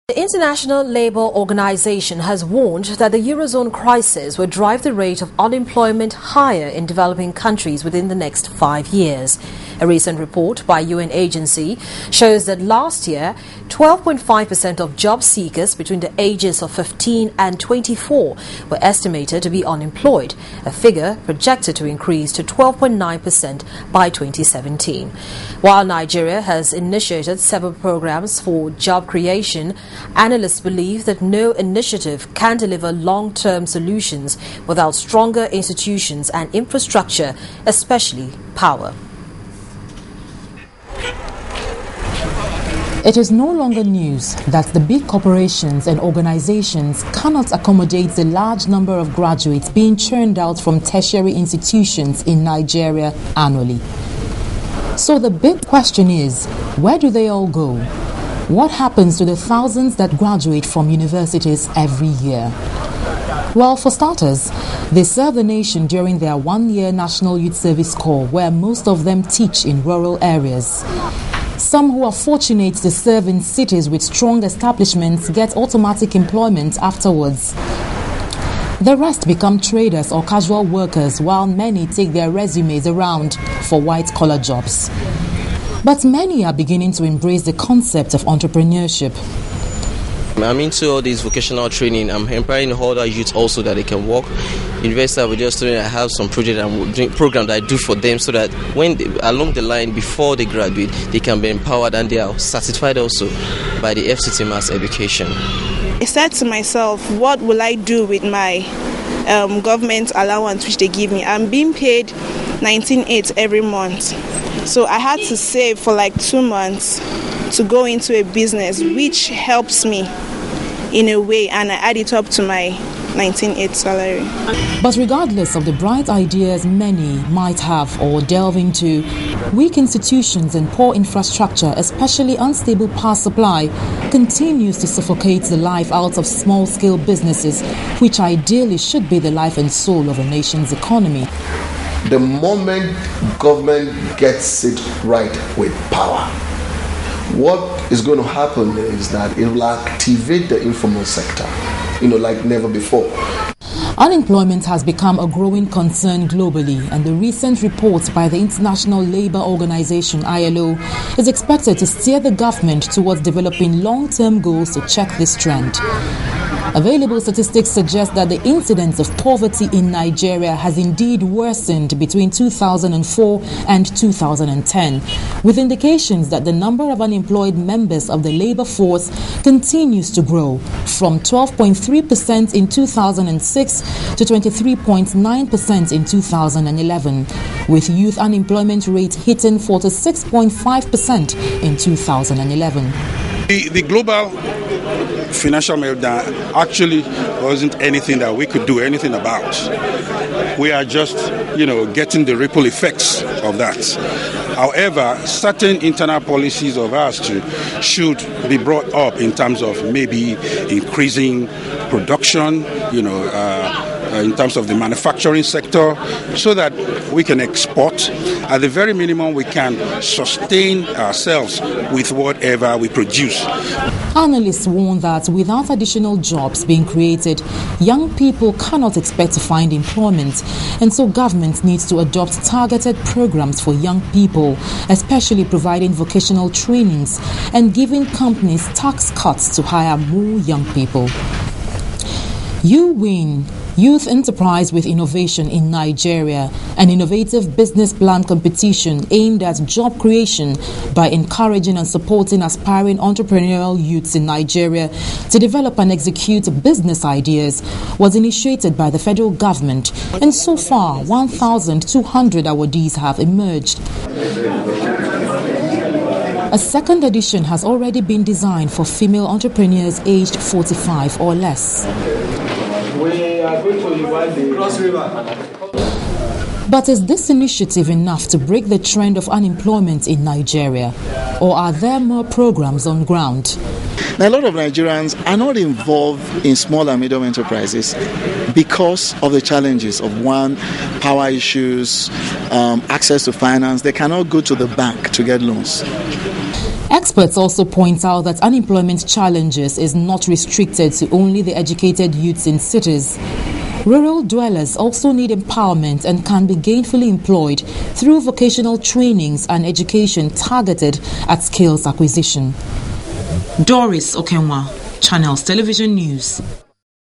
The International Labour Organization has warned that the Eurozone crisis will drive the rate of unemployment higher in developing countries within the next 5 years. A recent report by UN agency shows that last year, 12.5% of job seekers between the ages of 15 and 24 were estimated to be unemployed, a figure projected to increase to 12.9% by 2017. While Nigeria has initiated several programs for job creation, analysts believe that no initiative can deliver long-term solutions without stronger institutions and infrastructure, especially power. It is no longer news that the big corporations and organizations cannot accommodate the large number of graduates being churned out from tertiary institutions in Nigeria annually. So the big question is, where do they all go? What happens to the thousands that graduate from universities every year? Well, for starters, they serve the nation during their one-year National Youth Service Corps, where most of them teach in rural areas. Some who are fortunate to serve in cities with strong establishments get automatic employment afterwards. The rest become traders or casual workers, while many take their resumes around for white-collar jobs. But many are beginning to embrace the concept of entrepreneurship. I'm into all this vocational training. I'm empowering other youth also that they can work. University, we just I have some project and program that I do for them so that when along the line before they graduate, they can be empowered and they are certified also by the FCT Mass Education. I said to myself, what will I do with my government allowance which they give me? I'm being paid 19.8 every month. So I had to save for like 2 months to go into a business which helps me in a way, and I add it up to my 19.8 salary. But regardless of the bright ideas many might have or delve into, weak institutions and poor infrastructure, especially unstable power supply, continues to suffocate the life out of small-scale businesses, which ideally should be the life and soul of a nation's economy. The moment government gets it right with power, what is going to happen is that it will activate the informal sector, like never before. Unemployment has become a growing concern globally, and the recent report by the International Labour Organization, ILO, is expected to steer the government towards developing long-term goals to check this trend. Available statistics suggest that the incidence of poverty in Nigeria has indeed worsened between 2004 and 2010, with indications that the number of unemployed members of the labor force continues to grow from 12.3% in 2006 to 23.9% in 2011, with youth unemployment rate hitting 46.5% in 2011. The global financial meltdown actually wasn't anything that we could do anything about. We are just, getting the ripple effects of that. However, certain internal policies of ours should be brought up in terms of maybe increasing production, in terms of the manufacturing sector, so that we can export. At the very minimum, we can sustain ourselves with whatever we produce. Analysts warn that without additional jobs being created, young people cannot expect to find employment, and so government needs to adopt targeted programs for young people, especially providing vocational trainings and giving companies tax cuts to hire more young people. You win. Youth Enterprise with Innovation in Nigeria, an innovative business plan competition aimed at job creation by encouraging and supporting aspiring entrepreneurial youths in Nigeria to develop and execute business ideas, was initiated by the federal government, and so far 1,200 awardees have emerged. A second edition has already been designed for female entrepreneurs aged 45 or less. But is this initiative enough to break the trend of unemployment in Nigeria? Or are there more programs on ground? Now, a lot of Nigerians are not involved in small and medium enterprises because of the challenges of, one, power issues, access to finance. They cannot go to the bank to get loans. Experts also point out that unemployment challenges is not restricted to only the educated youths in cities. Rural dwellers also need empowerment and can be gainfully employed through vocational trainings and education targeted at skills acquisition. Doris Okenwa, Channels Television News.